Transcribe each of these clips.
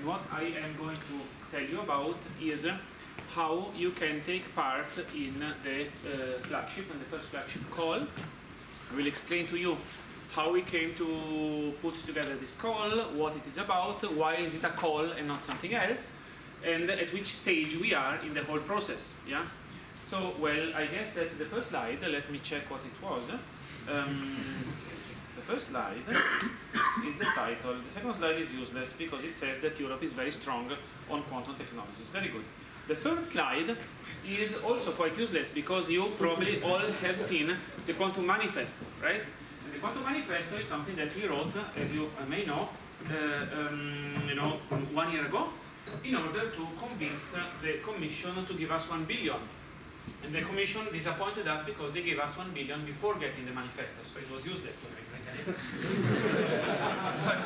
what I am going to tell you about is how you can take part in the flagship, and the first flagship call. I will explain to you how we came to put together this call, what it is about, why is it a call and not something else, and at which stage we are in the whole process. Yeah. So, well, I guess that the first slide, let me check what it was. The first slide is the title. The second slide is useless because it says that Europe is very strong on quantum technologies. Very good. The third slide is also quite useless because you probably all have seen the Quantum Manifesto, right? And the Quantum Manifesto is something that we wrote, as you may know, 1 year ago, in order to convince the Commission to give us 1 billion. And the Commission disappointed us because they gave us 1 billion before getting the manifesto, so it was useless to make it. But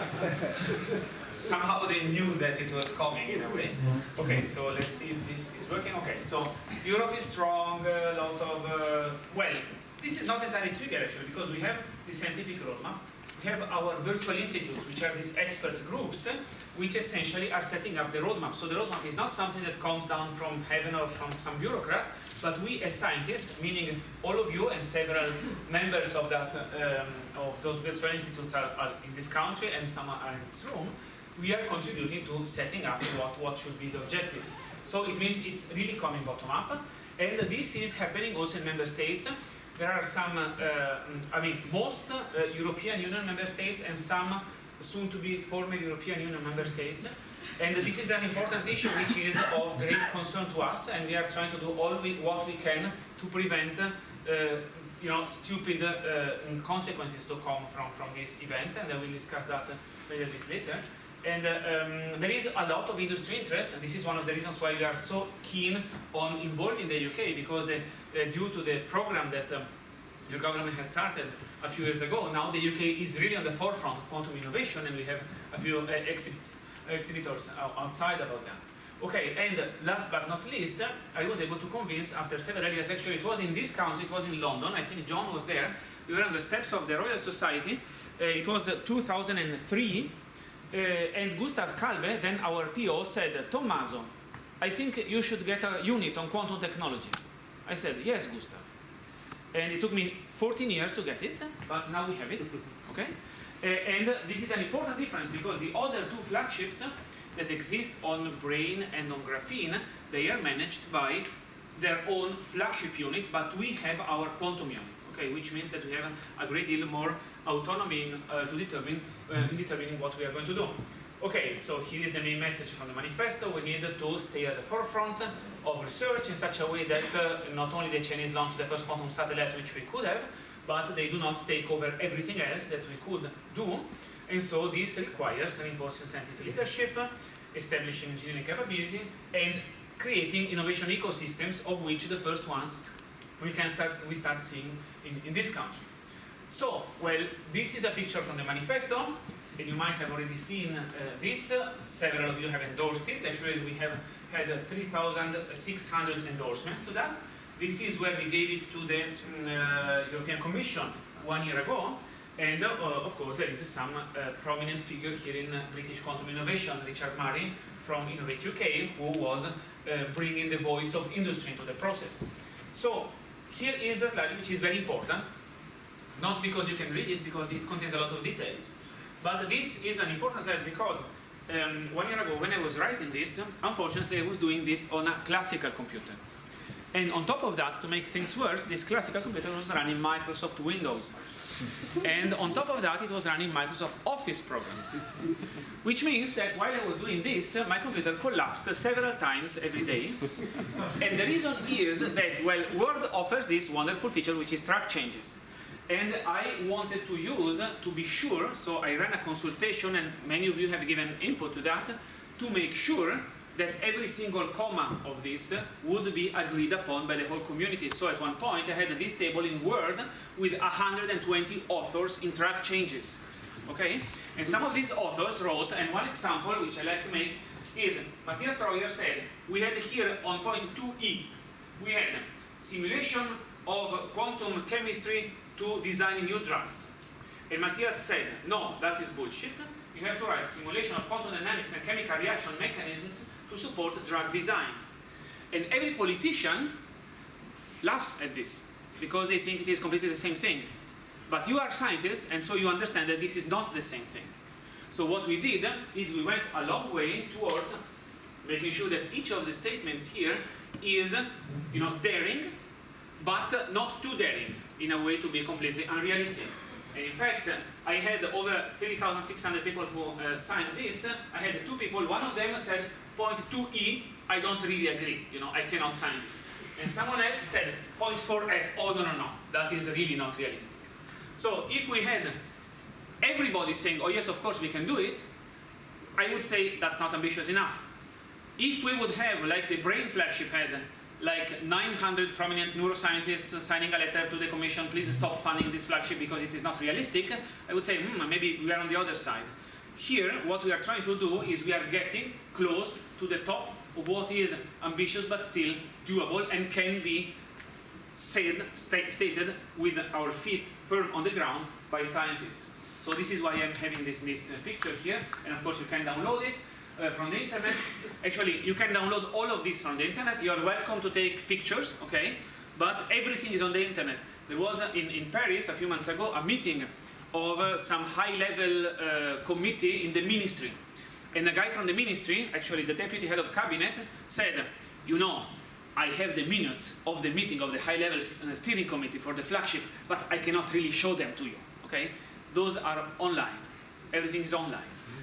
somehow they knew that it was coming in a way. Okay, so let's see if this is working. Okay, so Europe is strong, a lot of, well, this is not entirely trivial actually, because we have the scientific roadmap, we have our virtual institutes, which are these expert groups, which essentially are setting up the roadmap. So the roadmap is not something that comes down from heaven or from some bureaucrat, but we as scientists, meaning all of you and several members of that of those virtual institutes are in this country and some are in this room, we are contributing to setting up what should be the objectives. So it means it's really coming bottom up, and this is happening also in member states. There are some, most European Union member states and some soon to be former European Union member states. And this is an important issue which is of great concern to us, and we are trying to do what we can to prevent stupid consequences to come from this event, and I will discuss that a little bit later. And there is a lot of industry interest, and this is one of the reasons why we are so keen on involving the UK, because due to the program that your government has started a few years ago, now the UK is really on the forefront of quantum innovation, and we have a few exhibitors outside about that. Okay, and last but not least, I was able to convince after several years, actually it was in this country, it was in London, I think John was there, we were on the steps of the Royal Society, it was 2003, and Gustav Kalbe, then our PO, said, "Tommaso, I think you should get a unit on quantum technologies." I said, "Yes, Gustav." And it took me 14 years to get it, but now we have it, okay? And this is an important difference because the other two flagships that exist on Brain and on Graphene, they are managed by their own flagship unit, but we have our quantum unit, okay? Which means that we have a great deal more autonomy to determining what we are going to do. Okay, so here is the main message from the manifesto. We need to stay at the forefront of research in such a way that not only the Chinese launched the first quantum satellite, which we could have, but they do not take over everything else that we could do. And so this requires reinforcing scientific leadership, establishing engineering capability, and creating innovation ecosystems, of which the first ones we start seeing in this country. So, well, this is a picture from the manifesto, and you might have already seen this. Several of you have endorsed it. Actually, we have had 3,600 endorsements to that. This is where we gave it to the European Commission 1 year ago. And of course, there is some prominent figure here in British quantum innovation, Richard Murray from Innovate UK, who was bringing the voice of industry into the process. So here is a slide which is very important, not because you can read it, because it contains a lot of details, but this is an important slide because 1 year ago when I was writing this, unfortunately I was doing this on a classical computer. And on top of that, to make things worse, this classical computer was running Microsoft Windows. And on top of that, it was running Microsoft Office programs. Which means that while I was doing this, my computer collapsed several times every day. And the reason is that, well, Word offers this wonderful feature, which is track changes. And I wanted to use, to be sure, so I ran a consultation, and many of you have given input to that, to make sure that every single comma of this would be agreed upon by the whole community. So at one point I had this table in Word with 120 authors in track changes. Okay? And some of these authors wrote, and one example which I like to make is, Matthias Treuer said, we had here on point 2e, we had simulation of quantum chemistry to design new drugs. And Matthias said, no, that is bullshit. you have to write simulation of quantum dynamics and chemical reaction mechanisms to support drug design. And every politician laughs at this, because they think it is completely the same thing. But you are scientists, and so you understand that this is not the same thing. So what we did is we went a long way towards making sure that each of the statements here is, daring, but not too daring, in a way to be completely unrealistic. And in fact, I had over 3,600 people who signed this. I had 2 people, one of them said, point 2E, I don't really agree, I cannot sign this. And someone else said, point 4F, oh no, that is really not realistic. So if we had everybody saying, oh yes, of course we can do it, I would say that's not ambitious enough. If we would have, like the brain flagship had, like 900 prominent neuroscientists signing a letter to the commission, please stop funding this flagship because it is not realistic, I would say, maybe we are on the other side. Here, what we are trying to do is we are getting close to the top of what is ambitious but still doable and can be stated with our feet firm on the ground by scientists. So this is why I'm having this picture here, and of course you can download it from the internet. Actually, you can download all of this from the internet. You are welcome to take pictures, okay? But everything is on the internet. There was in Paris a few months ago a meeting of some high-level committee in the ministry. And a guy from the ministry, actually the deputy head of cabinet, said, I have the minutes of the meeting of the high-level steering committee for the flagship, but I cannot really show them to you, okay? Those are online. Everything is online.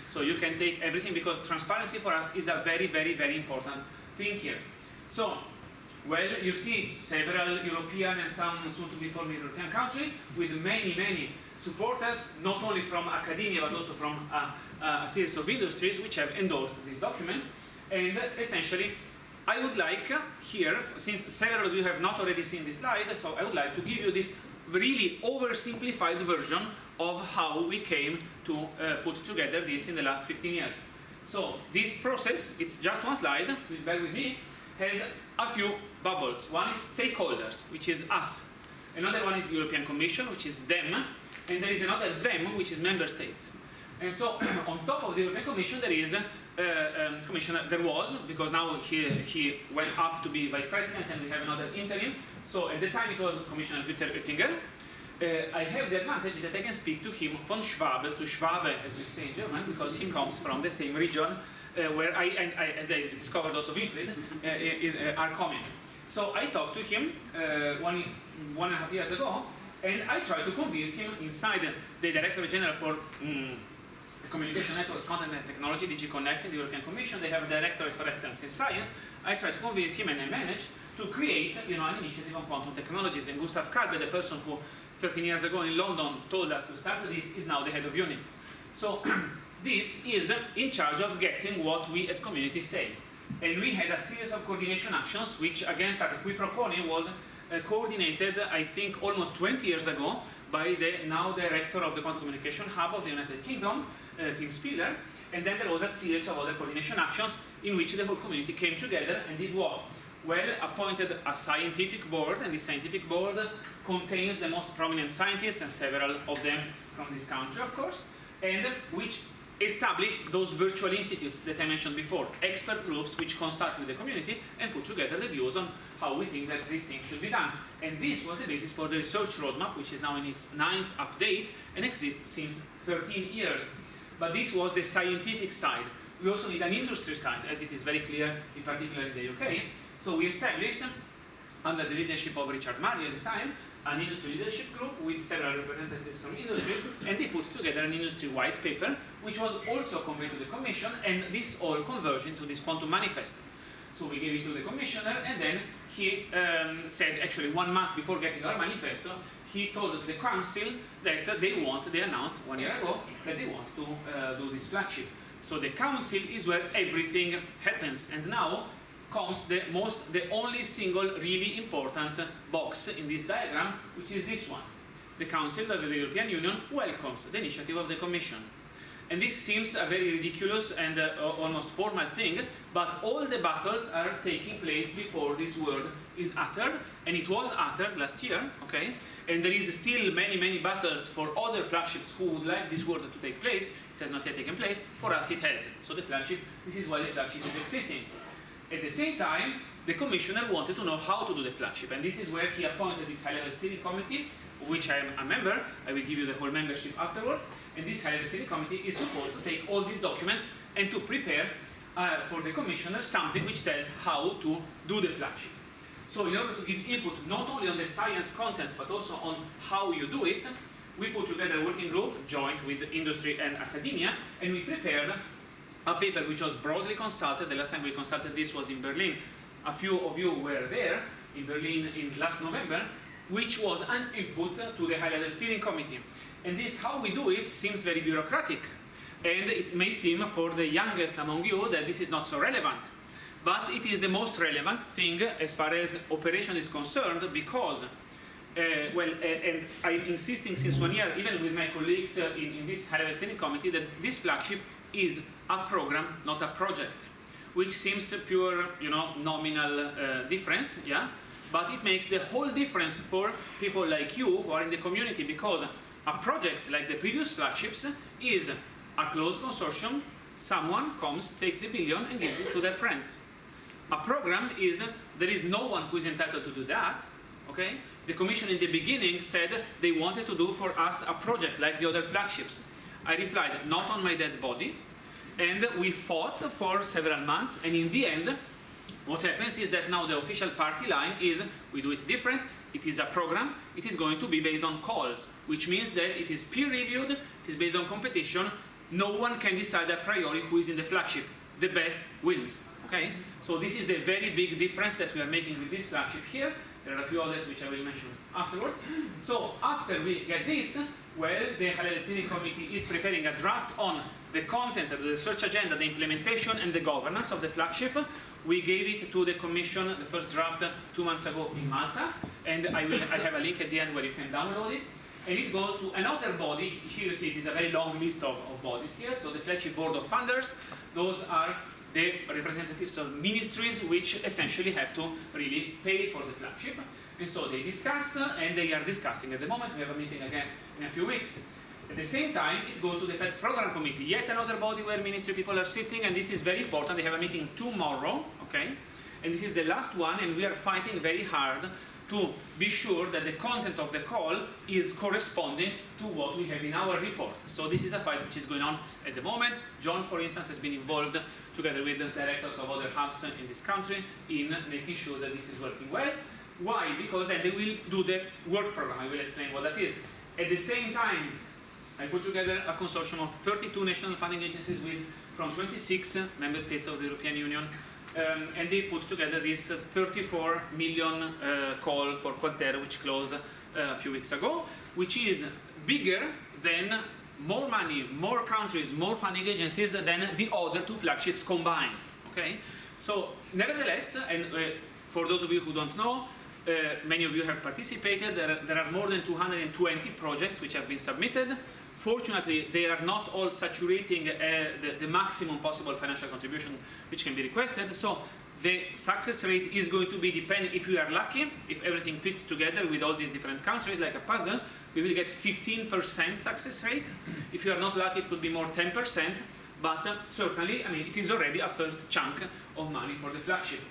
So you can take everything, because transparency for us is a very, very, very important thing here. So, well, you see several European and some soon-to-be formed European countries with many, many supporters, not only from academia, but also from a series of industries which have endorsed this document. And essentially, I would like here, since several of you have not already seen this slide, so I would like to give you this really oversimplified version of how we came to put together this in the last 15 years. So this process, it's just one slide, please bear with me, has a few bubbles. One is stakeholders, which is us. Another one is European Commission, which is them. And there is another them, which is member states. And so on top of the European Commission, there is Commissioner, there was, because now he went up to be vice president and we have another interim. So at the time it was Commissioner Oettinger. I have the advantage that I can speak to him von Schwabe to Schwabe, as we say in German, because he comes from the same region where I, as I discovered also Winfried, are coming. So I talked to him 1.5 years ago, and I tried to convince him inside the Directorate General for Communication Networks, Content and Technology, DG Connect in the European Commission. They have a Directorate for Excellence in Science. I tried to convince him, and I managed to create an initiative on quantum technologies. And Gustav Kalbe, the person who 13 years ago in London told us to start this, is now the head of unit. So this is in charge of getting what we as community say. And we had a series of coordination actions, which again started qui pro quo, was coordinated, I think, almost 20 years ago by the now director of the Quantum Communication Hub of the United Kingdom, Tim Spiller. And then there was a series of other coordination actions in which the whole community came together and did what? Well, appointed a scientific board, and this scientific board contains the most prominent scientists, and several of them from this country, of course, and which established those virtual institutes that I mentioned before, expert groups which consult with the community and put together the views on how we think that these things should be done. And this was the basis for the research roadmap, which is now in its 9th update and exists since 13 years. But this was the scientific side. We also need an industry side, as it is very clear, in particular in the UK. So we established, under the leadership of Richard Murray at the time, an industry leadership group with several representatives from industries, and they put together an industry white paper, which was also conveyed to the Commission, and this all converged into this quantum manifesto. So we gave it to the Commissioner, and then he said, actually 1 month before getting our manifesto, he told the Council that they announced 1 year ago, that they want to do this flagship. So the Council is where everything happens, and now comes the only single really important box in this diagram, which is this one. The Council of the European Union welcomes the initiative of the Commission. And this seems a very ridiculous and almost formal thing, but all the battles are taking place before this word is uttered, and it was uttered last year, okay? And there is still many battles for other flagships who would like this word to take place. It has not yet taken place. For us, it has. So the flagship, this is why the flagship is existing. At the same time, the commissioner wanted to know how to do the flagship, and this is where he appointed this high-level steering committee, which I am a member. I will give you the whole membership afterwards. And this high-level steering committee is supposed to take all these documents and to prepare for the commissioner something which tells how to do the flagship. So in order to give input not only on the science content but also on how you do it, we put together a working group joined with industry and academia, and we prepared a paper which was broadly consulted. The last time we consulted this was in Berlin. A few of you were there in Berlin in last November, which was an input to the high-level steering committee. And this, how we do it, seems very bureaucratic. And it may seem for the youngest among you that this is not so relevant. But it is the most relevant thing as far as operation is concerned, because, and I'm insisting since 1 year, even with my colleagues in this high-level steering committee, that this flagship is a program, not a project, which seems a pure, nominal difference, yeah? But it makes the whole difference for people like you who are in the community, because a project like the previous flagships is a closed consortium. Someone comes, takes the billion and gives it to their friends. A program is, there is no one who is entitled to do that, okay? The Commission in the beginning said they wanted to do for us a project like the other flagships. I replied, not on my dead body. And we fought for several months, and in the end, what happens is that now the official party line is, we do it different, it is a program, it is going to be based on calls, which means that it is peer-reviewed, it is based on competition, no one can decide a priori who is in the flagship. The best wins, okay? So this is the very big difference that we are making with this flagship here. There are a few others which I will mention afterwards. So after we get this, well, the high-level steering committee is preparing a draft on the content of the research agenda, the implementation and the governance of the flagship. We gave it to the Commission, the first draft, 2 months ago in Malta, and I have a link at the end where you can download it. And it goes to another body. Here you see it is a very long list of bodies here. So the Flagship Board of Funders, those are the representatives of ministries which essentially have to really pay for the flagship. And so they discuss, and they are discussing at the moment. We have a meeting again in a few weeks. At the same time, it goes to the FED Program Committee, yet another body where ministry people are sitting, and this is very important. They have a meeting tomorrow, okay? And this is the last one, and we are fighting very hard to be sure that the content of the call is corresponding to what we have in our report. So this is a fight which is going on at the moment. John, for instance, has been involved together with the directors of other hubs in this country in making sure that this is working well. Why? Because then they will do the work program. I will explain what that is. At the same time, I put together a consortium of 32 national funding agencies from 26 member states of the European Union, and they put together this 34 million call for Quantero, which closed a few weeks ago, which is bigger than more money, more countries, more funding agencies than the other two flagships combined. Okay, so nevertheless, and for those of you who don't know, many of you have participated. There are more than 220 projects which have been submitted. Fortunately, they are not all saturating the maximum possible financial contribution which can be requested. So the success rate is going to be depending, if we are lucky, if everything fits together with all these different countries like a puzzle, we will get 15% success rate. If you are not lucky, it could be more 10%, but certainly, I mean, it is already a first chunk of money for the flagship.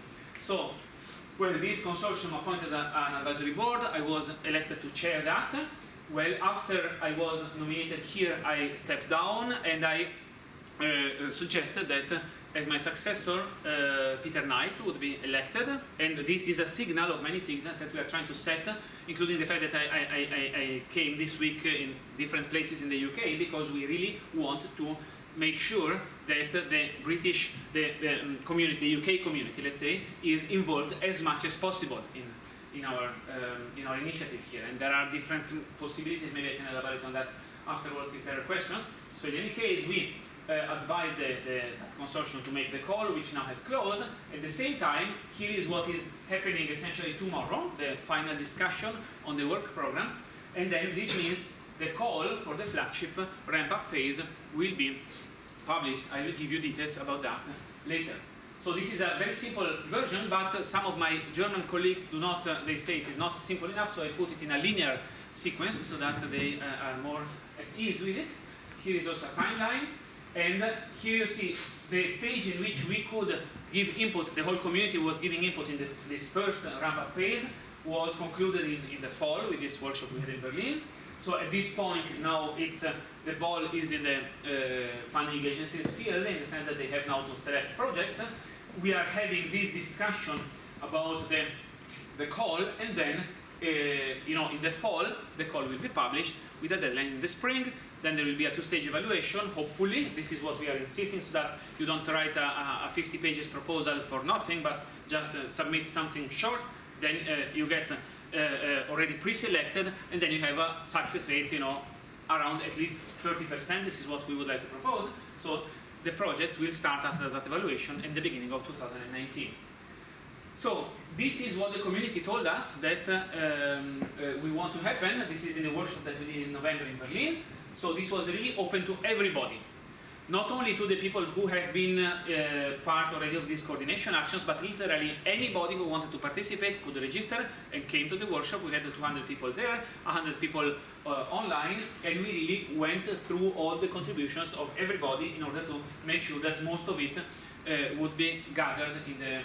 So when this consortium appointed an advisory board, I was elected to chair that. Well, after I was nominated here, I stepped down, and I suggested that as my successor, Peter Knight would be elected. And this is a signal of many signals that we are trying to set, including the fact that I came this week in different places in the UK, because we really want to make sure that the British community, the UK community, let's say, is involved as much as possible in our initiative here. And there are different possibilities. Maybe I can elaborate on that afterwards if there are questions. So in any case, we advise the consortium to make the call, which now has closed. At the same time, here is what is happening essentially tomorrow, the final discussion on the work program. And then this means the call for the Flagship ramp-up phase will be published. I will give you details about that later. So this is a very simple version, but some of my German colleagues do not, they say it is not simple enough, so I put it in a linear sequence so that they are more at ease with it. Here is also a timeline, and here you see the stage in which we could give input, the whole community was giving input in this first ramp-up phase, was concluded in the fall with this workshop we had in Berlin. So at this point now it's the ball is in the funding agencies field, in the sense that they have now to select projects. We are having this discussion about the call, and then you know, in the fall the call will be published with a deadline in the spring. Then there will be a two-stage evaluation, hopefully. This is what we are insisting, so that you don't write a 50 pages proposal for nothing, but just submit something short. Then you get already pre-selected, and then you have a success rate, you know, around at least 30%. This is what we would like to propose. So the projects will start after that evaluation in the beginning of 2019. So this is what the community told us that we want to happen. This is in the workshop that we did in November in Berlin. So this was really open to everybody. Not only to the people who have been part already of these coordination actions, but literally anybody who wanted to participate could register and came to the workshop. We had 200 people there, 100 people online, and we really went through all the contributions of everybody in order to make sure that most of it would be gathered in the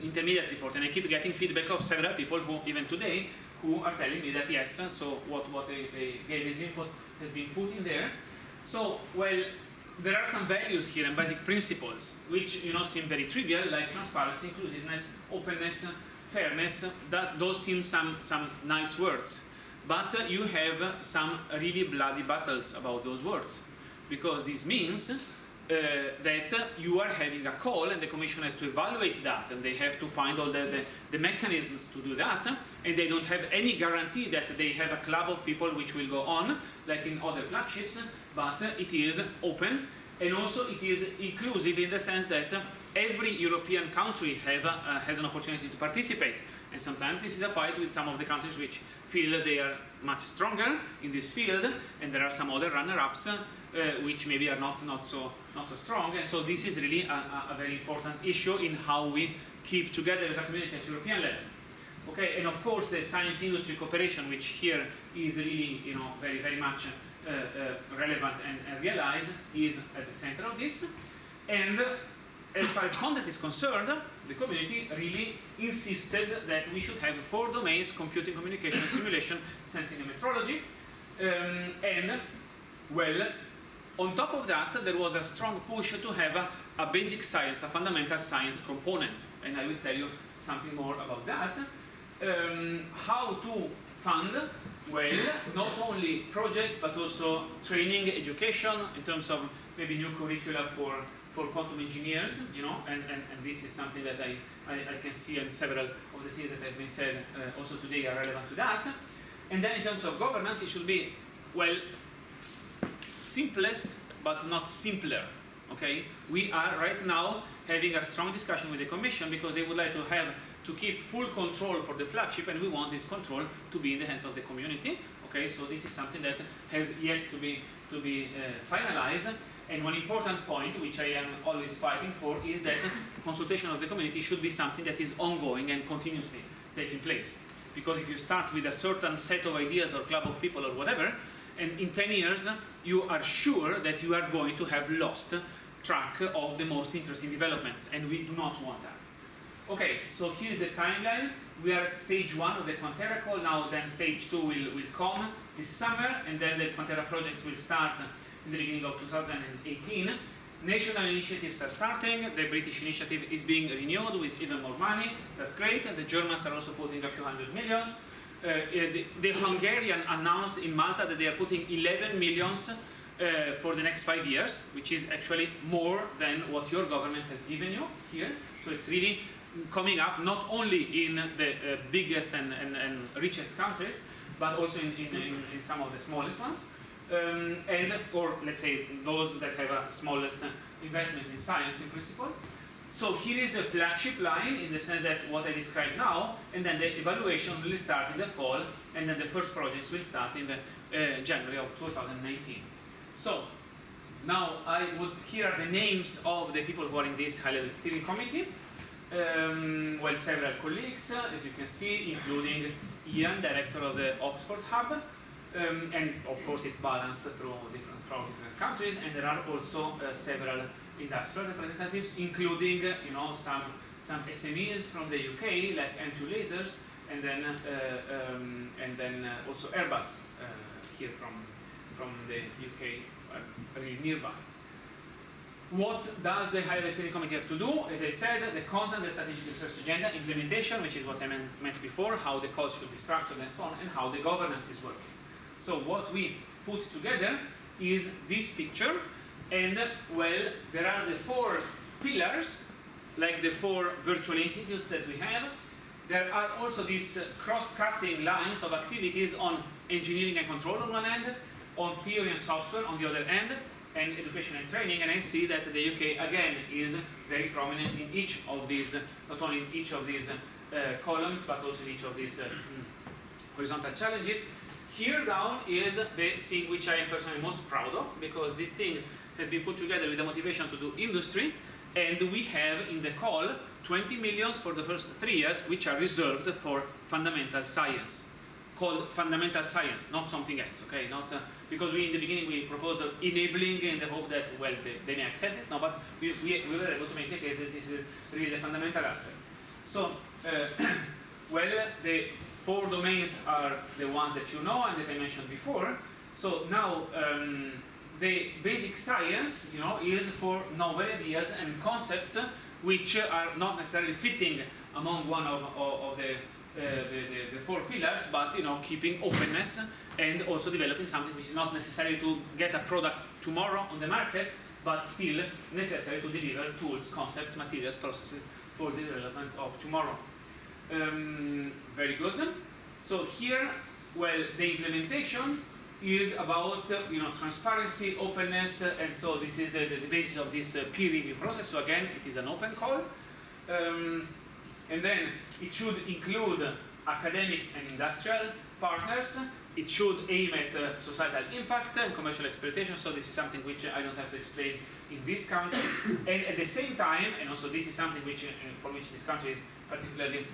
intermediate report. And I keep getting feedback of several people who, even today, who are telling me that yes, so what they gave as input has been put in there. So, well, there are some values here and basic principles which, you know, seem very trivial, like transparency, inclusiveness, openness, fairness. That those seem some nice words, but you have some really bloody battles about those words, because this means that you are having a call, and the Commission has to evaluate that, and they have to find all the mechanisms to do that, and they don't have any guarantee that they have a club of people which will go on, like in other flagships, but it is open, and also it is inclusive in the sense that every European country has an opportunity to participate. And sometimes this is a fight with some of the countries which feel that they are much stronger in this field, and there are some other runner-ups which maybe are not so strong. And so this is really a very important issue in how we keep together as a community at European level. Okay, and of course the science-industry cooperation, which here is really, you know, very much relevant and realized, is at the center of this. And as far as content is concerned, the community really insisted that we should have 4 domains: computing, communication, simulation, sensing, and metrology. And, well, on top of that, there was a strong push to have a basic science, a fundamental science component. And I will tell you something more about that. How to fund? Well, not only projects, but also training, education, in terms of maybe new curricula for quantum engineers, you know, and this is something that I can see, and several of the things that have been said also today are relevant to that. And then in terms of governance, it should be, well, simplest, but not simpler, okay? We are right now having a strong discussion with the Commission, because they would like to keep full control for the Flagship, and we want this control to be in the hands of the community, okay? So this is something that has yet to be finalized. And one important point, which I am always fighting for, is that consultation of the community should be something that is ongoing and continuously taking place. Because if you start with a certain set of ideas or club of people or whatever, and in 10 years you are sure that you are going to have lost track of the most interesting developments, and we do not want that. Okay, so here's the timeline. We are at stage 1 of the Quantera call now. Then stage 2 will come this summer, and then the Quantera projects will start in the beginning of 2018. National initiatives are starting. The British initiative is being renewed with even more money. That's great. And the Germans are also putting a few hundred millions. The Hungarian announced in Malta that they are putting 11 millions for the next 5 years, which is actually more than what your government has given you here. So it's really coming up not only in the biggest and richest countries, but also in some of the smallest ones. Or let's say those that have a smallest investment in science in principle. So here is the Flagship line, in the sense that what I described now, and then the evaluation will start in the fall, and then the first projects will start in the January of 2019. So now here are the names of the people who are in this high-level steering committee. Well, several colleagues, as you can see, including Ian, director of the Oxford Hub, and of course it's balanced throughout different countries, and there are also several industrial representatives, including some SMEs from the UK, like M2 Lasers, and then also Airbus here from the UK, really nearby. What does the high-level steering committee have to do? As I said, the content, the strategic research agenda, implementation, which is what I meant before, how the code should be structured and so on, and how the governance is working. So what we put together is this picture, and well, there are the 4 pillars, like the 4 virtual institutes that we have. There are also these cross-cutting lines of activities on engineering and control on one end, on theory and software on the other end, and education and training, and I see that the UK again is very prominent in each of these, not only in each of these columns, but also in each of these horizontal challenges. Here down is the thing which I am personally most proud of, because this thing has been put together with the motivation to do industry, and we have in the call 20 million for the first 3 years, which are reserved for fundamental science, called fundamental science, not something else, okay? Not because in the beginning we proposed enabling in the hope that, well, they may accept it, no, but we were able to make the case that this is really the fundamental aspect. So, well, the 4 domains are the ones that you know and that I mentioned before. So now, the basic science, is for novel ideas and concepts which are not necessarily fitting among one of the 4 pillars, but keeping openness and also developing something which is not necessary to get a product tomorrow on the market, but still necessary to deliver tools, concepts, materials, processes for the development of tomorrow. Very good. So here, well, the implementation is about transparency, openness, and so this is the basis of this peer review process. So again, it is an open call, and then it should include academics and industrial partners. It should aim at societal impact and commercial exploitation. So this is something which I don't have to explain in this country. And at the same time, and also this is something which for which this country is particularly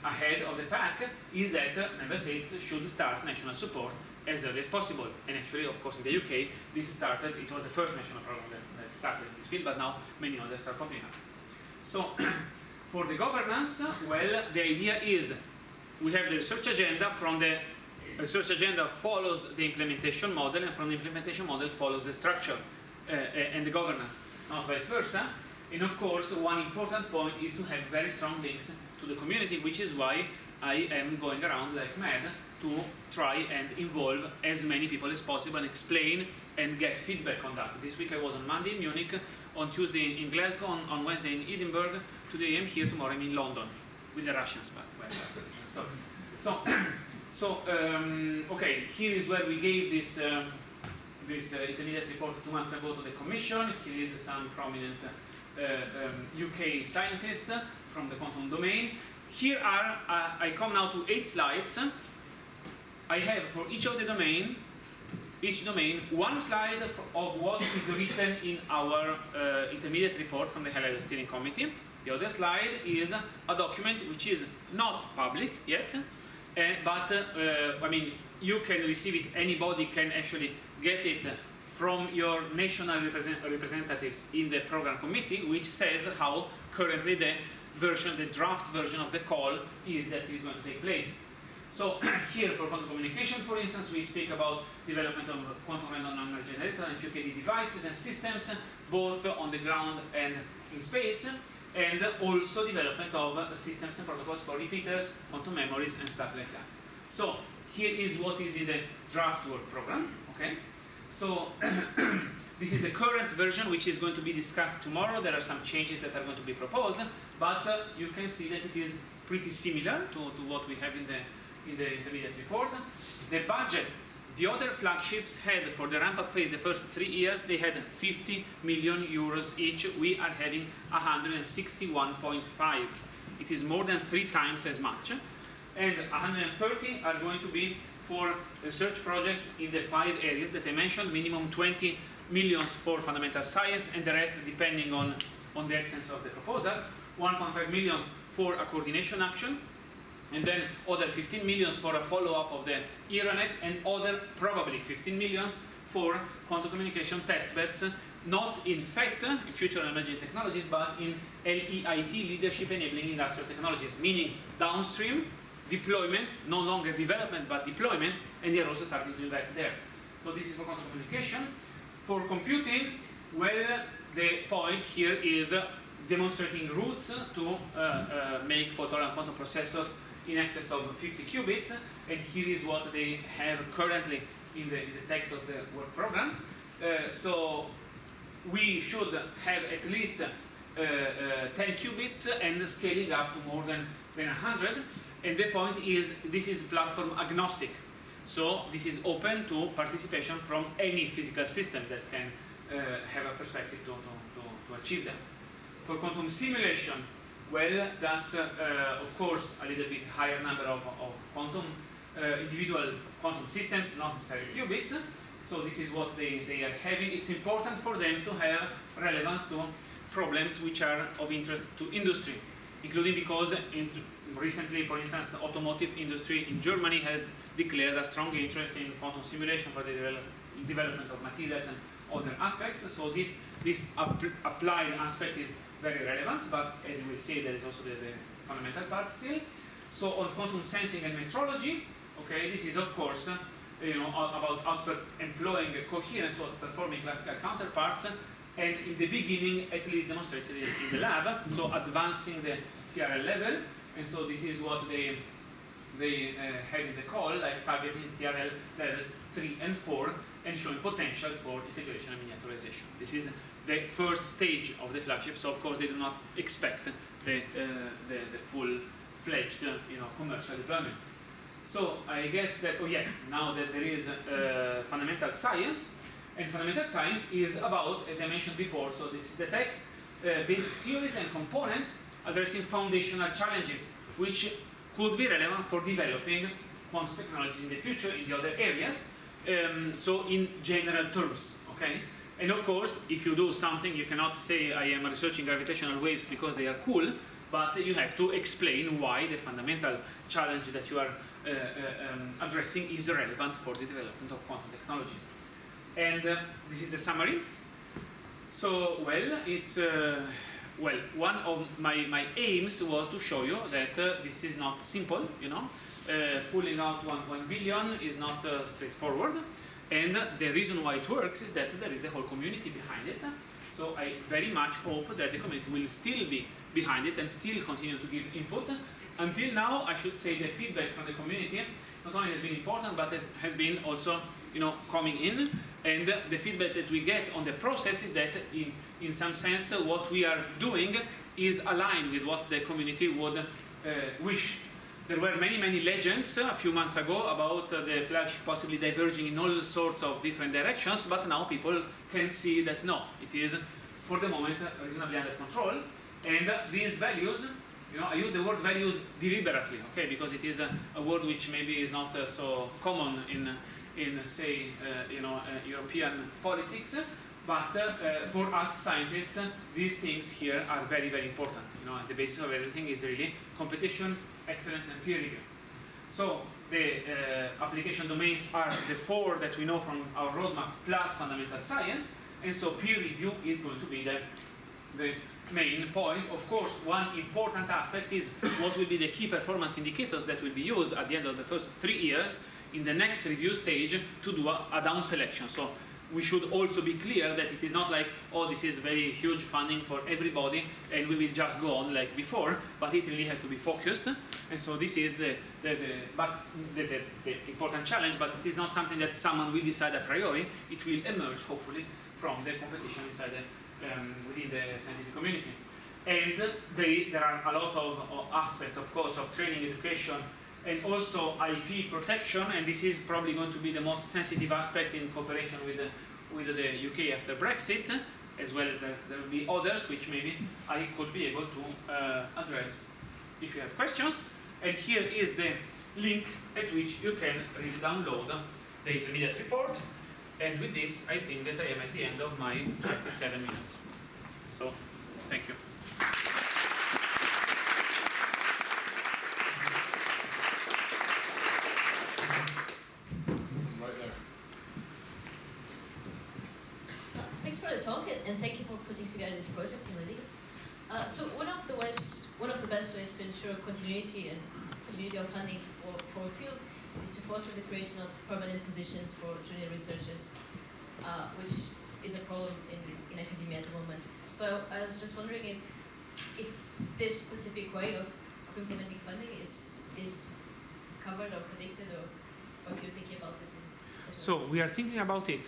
ahead of the pack, is that member states should start national support as early as possible. And actually, of course, in the UK, this started, it was the first national program that started in this field, but now many others are popping up. So, for the governance, well, the idea is we have the research agenda. From the research agenda follows the implementation model, and from the implementation model follows the structure and the governance, not vice versa. And of course, one important point is to have very strong links to the community, which is why I am going around like mad to try and involve as many people as possible and explain and get feedback on that. This week I was on Monday in Munich, on Tuesday in Glasgow, on Wednesday in Edinburgh, today I'm here, tomorrow I'm in London with the Russians, but well, that's a different story. Okay, here is where we gave this intermediate report 2 months ago to the Commission. Here is some prominent UK scientists from the quantum domain. Here are, I come now to 8 slides. I have for each domain, 1 slide of what is written in our intermediate report from the high-level steering committee. The other slide is a document which is not public yet, but I mean, you can receive it, anybody can actually get it from your national representatives in the program committee, which says how currently the draft version of the call is that is going to take place. So here for quantum communication, for instance, we speak about development of quantum random number generator and QKD devices and systems, both on the ground and in space, and also development of systems and protocols for repeaters, quantum memories, and stuff like that. So here is what is in the draft work program. Okay, so this is the current version, which is going to be discussed tomorrow. There are some changes that are going to be proposed, but you can see that it is pretty similar to what we have in the intermediate report. The budget, the other flagships had for the ramp-up phase, the first 3 years, they had 50 million euros each. We are having 161.5. It is more than 3 times as much. And 130 are going to be for research projects in the 5 areas that I mentioned, minimum 20 millions for fundamental science, and the rest depending on the extent of the proposals, 1.5 millions for a coordination action, and then other 15 millions for a follow-up of the ERANET, and other probably 15 millions for quantum communication testbeds, not in FET, in Future and Emerging Technologies, but in LEIT, Leadership Enabling Industrial Technologies, meaning downstream deployment, no longer development but deployment, and they are also starting to invest there. So this is for quantum communication. For computing, well, the point here is demonstrating routes to make photon and quantum processors in excess of 50 qubits, and here is what they have currently in the text of the work program. So we should have at least 10 qubits and scaling up to more than 100. And the point is, this is platform agnostic. So this is open to participation from any physical system that can have a perspective to achieve them. For quantum simulation, well, that's of course a little bit higher number of quantum individual quantum systems, not necessarily qubits. So this is what they are having. It's important for them to have relevance to problems which are of interest to industry, including because recently, for instance, the automotive industry in Germany has declared a strong interest in quantum simulation for the development of materials and other aspects. So this applied aspect is very relevant, but as you will see, there is also the fundamental part still. So on quantum sensing and metrology, okay, this is of course about employing coherence or performing classical counterparts, and in the beginning at least demonstrated in the lab, so advancing the TRL level, and so this is what they have in the call, like targeting TRL levels 3 and 4 and showing potential for integration and miniaturization. This is the first stage of the flagship, so of course they do not expect the full-fledged commercial deployment. So I guess that, oh yes, now that there is fundamental science, and fundamental science is about, as I mentioned before, so this is the text, basic theories and components addressing foundational challenges, which could be relevant for developing quantum technologies in the future in the other areas, so in general terms, okay? And of course, if you do something, you cannot say I am researching gravitational waves because they are cool, but you have to explain why the fundamental challenge that you are addressing is relevant for the development of quantum technologies. And this is the summary. So, well, it's well, one of my aims was to show you that this is not simple, pulling out 1 billion is not straightforward, and the reason why it works is that there is the whole community behind it. So I very much hope that the community will still be behind it and still continue to give input. Until now, I should say the feedback from the community not only has been important, but has been also coming in, and the feedback that we get on the process is that in some sense what we are doing is aligned with what the community would wish. There were many legends a few months ago about the flagship possibly diverging in all sorts of different directions, but now people can see that no, it is for the moment reasonably under control, and these values, I use the word values deliberately, okay, because it is a word which maybe is not so common in say, European politics, but for us scientists, these things here are very important. And the basis of everything is really competition, excellence, and peer review. So the application domains are the 4 that we know from our roadmap plus fundamental science, and so peer review is going to be the main point. Of course, one important aspect is what will be the key performance indicators that will be used at the end of the first 3 years in the next review stage to do a down selection. So we should also be clear that it is not like, oh, this is very huge funding for everybody and we will just go on like before, but it really has to be focused. And so this is the important challenge, but it is not something that someone will decide a priori. It will emerge, hopefully, from the competition inside within the scientific community. And there are a lot of aspects, of course, of training, education, and also IP protection, and this is probably going to be the most sensitive aspect in cooperation with the UK after Brexit, as well as there will be others which maybe I could be able to address if you have questions. And here is the link at which you can really download the intermediate report. And with this, I think that I am at the end of my 27 minutes. So, thank you. Right there. Thanks for the talk, and thank you for putting together this project in Leiden. So one of the best ways to ensure continuity of funding for a field is to foster the creation of permanent positions for junior researchers, which is a problem in academia at the moment. So I was just wondering if this specific way of implementing funding is covered or predicted, or if you're thinking about this. So we are thinking about it.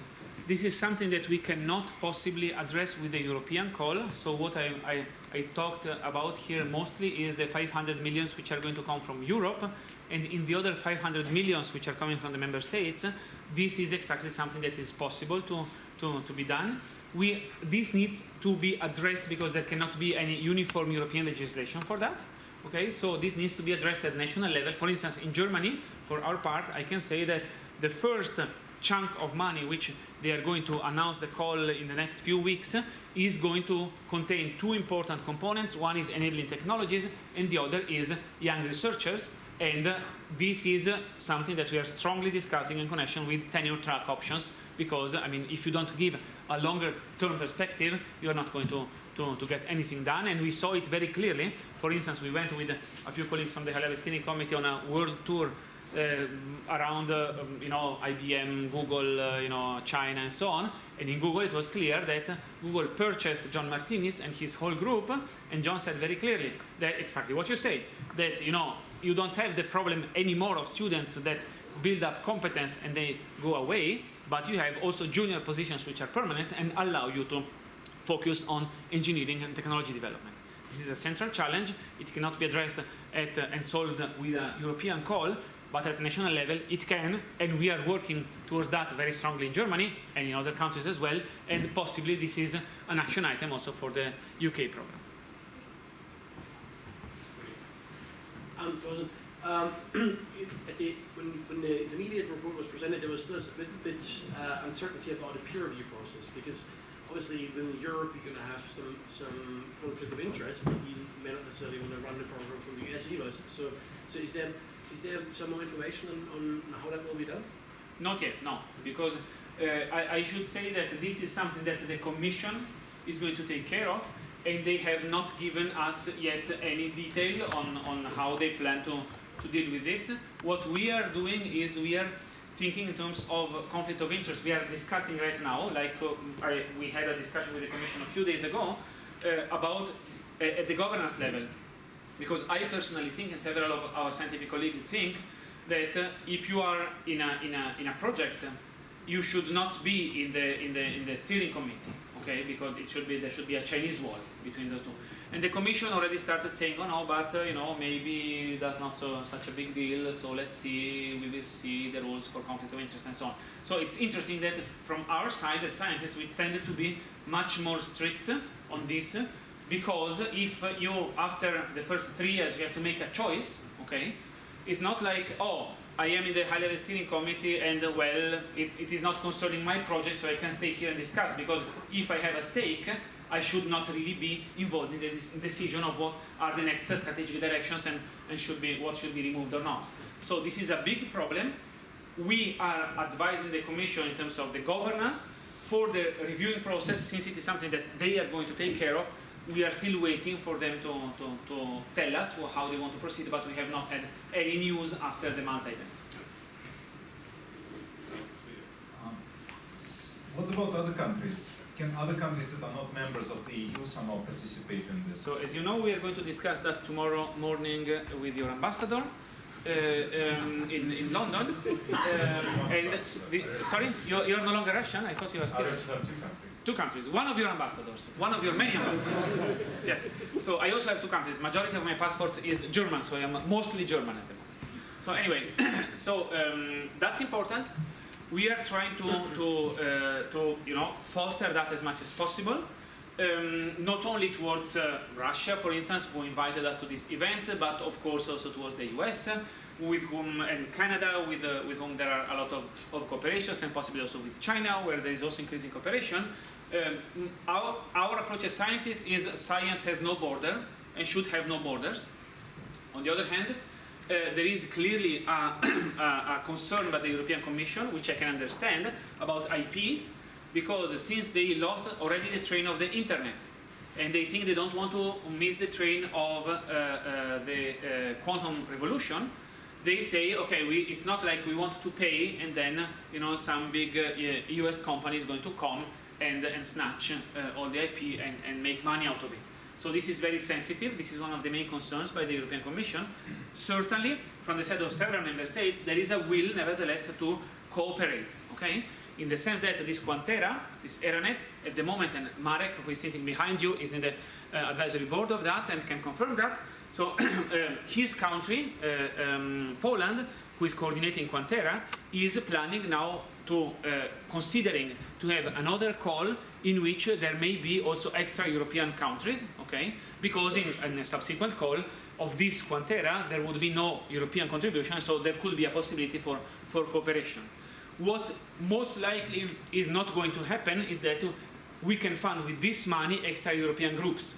This is something that we cannot possibly address with the European call. So what I talked about here mostly is the 500 millions which are going to come from Europe, and in the other 500 millions which are coming from the member states, this is exactly something that is possible to be done. This needs to be addressed because there cannot be any uniform European legislation for that. Okay, so this needs to be addressed at national level. For instance, in Germany, for our part, I can say that the first chunk of money which they are going to announce the call in the next few weeks is going to contain two important components. One is enabling technologies and the other is young researchers, and this is something that we are strongly discussing in connection with tenure track options, because I mean, if you don't give a longer term perspective, you are not going to get anything done. And we saw it very clearly. For instance, we went with a few colleagues from the High Level Steering Committee on a world tour around IBM, Google, China, and so on. And in Google, it was clear that Google purchased John Martinez and his whole group. And John said very clearly that exactly what you say, that you don't have the problem anymore of students that build up competence and they go away, but you have also junior positions which are permanent and allow you to focus on engineering and technology development. This is a central challenge. It cannot be addressed and solved with a European call, but at national level it can, and we are working towards that very strongly in Germany and in other countries as well, and possibly this is an action item also for the UK program. When the intermediate report was presented, there was still a bit uncertainty about the peer review process, because obviously in Europe you're going to have some conflict of interest, but you may not necessarily want to run the program from the US either. So is there some more information on how that will be done? Not yet, no, because I should say that this is something that the Commission is going to take care of, and they have not given us yet any detail on how they plan to deal with this. What we are doing is we are thinking in terms of conflict of interest. We are discussing right now, like we had a discussion with the Commission a few days ago about at the governance level. Because I personally think, and several of our scientific colleagues think, that if you are in a project, you should not be in the steering committee, okay? Because there should be a Chinese wall between those two. And the Commission already started saying, oh no, but maybe that's not such a big deal. So let's see, we will see the rules for conflict of interest and so on. So it's interesting that from our side, as scientists, we tended to be much more strict on this. Because if you, after the first 3 years, you have to make a choice, okay, it's not like, oh, I am in the High Level Steering Committee and, well, it is not concerning my project, so I can stay here and discuss. Because if I have a stake, I should not really be involved in the decision of what are the next strategic directions and what should be removed or not. So this is a big problem. We are advising the Commission in terms of the governance for the reviewing process, since it is something that they are going to take care of. We are still waiting for them to tell us how they want to proceed, but we have not had any news after the Malta event. What about other countries? Can other countries that are not members of the EU somehow participate in this? So, as you know, we are going to discuss that tomorrow morning with your ambassador in London. Sorry, you're no longer Russian? I thought you were still. Two countries. One of your ambassadors. One of your many ambassadors. Yes. So I also have two countries. Majority of my passport is German, so I am mostly German at the moment. So anyway, so that's important. We are trying to foster that as much as possible. not only towards Russia, for instance, who invited us to this event, but of course also towards the US, with whom, and Canada, with whom there are a lot of cooperations, and possibly also with China, where there is also increasing cooperation. Our approach as scientists is science has no border and should have no borders. On the other hand, there is clearly a concern by the European Commission, which I can understand, about IP, because since they lost already the train of the internet, and they think they don't want to miss the train of the quantum revolution, they say, okay, it's not like we want to pay, and then some big US company is going to come and snatch all the IP and make money out of it. So this is very sensitive. This is one of the main concerns by the European Commission. Certainly, from the side of several member states, there is a will, nevertheless, to cooperate. Okay, in the sense that this Quantera, this Eranet, at the moment, and Marek, who is sitting behind you, is in the advisory board of that and can confirm that. So his country, Poland, who is coordinating Quantera, is planning now to considering to have another call in which there may be also extra European countries, okay? Because in a subsequent call of this Quantera, there would be no European contribution, so there could be a possibility for cooperation. What most likely is not going to happen is that we can fund with this money extra European groups.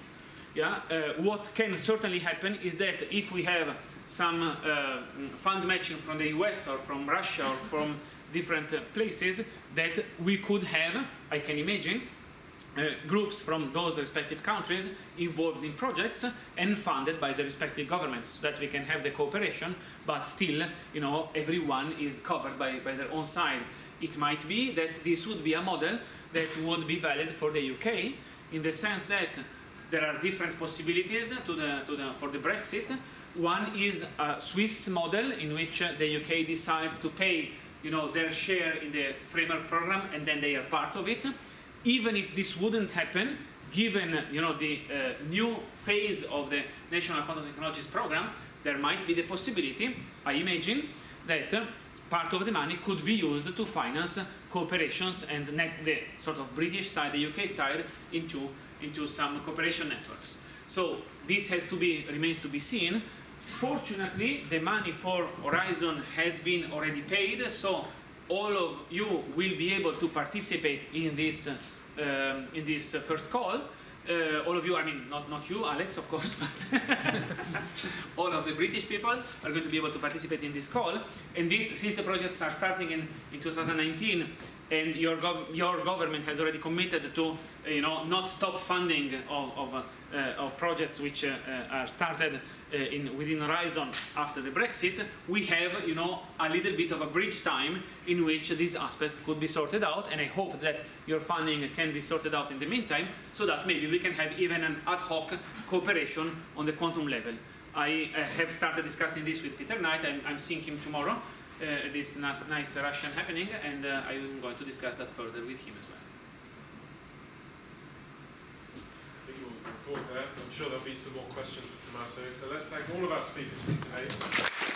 Yeah? What can certainly happen is that if we have some fund matching from the US or from Russia or from different places, that we could have, I can imagine, groups from those respective countries involved in projects and funded by the respective governments, so that we can have the cooperation, but still, everyone is covered by their own side. It might be that this would be a model that would be valid for the UK, in the sense that there are different possibilities for the Brexit. One is a Swiss model in which the UK decides to pay their share in the framework program, and then they are part of it. Even if this wouldn't happen, given the new phase of the National Quantum Technologies program, there might be the possibility, I imagine, that part of the money could be used to finance cooperations and the sort of British side, the UK side, into some cooperation networks. So this remains to be seen. Fortunately, the money for Horizon has been already paid, so all of you will be able to participate in this first call. All of you, I mean, not you, Alex, of course, but all of the British people are going to be able to participate in this call. And this, since the projects are starting in 2019, and your government has already committed to, not stop funding of projects which are started within Horizon after the Brexit, we have, a little bit of a bridge time in which these aspects could be sorted out, and I hope that your funding can be sorted out in the meantime, so that maybe we can have even an ad hoc cooperation on the quantum level. I have started discussing this with Peter Knight. I'm seeing him tomorrow. This nice Russian happening, and I'm going to discuss that further with him as well. I think we'll pause there. I'm sure there'll be some more questions for Tommaso. So let's thank all of our speakers for today.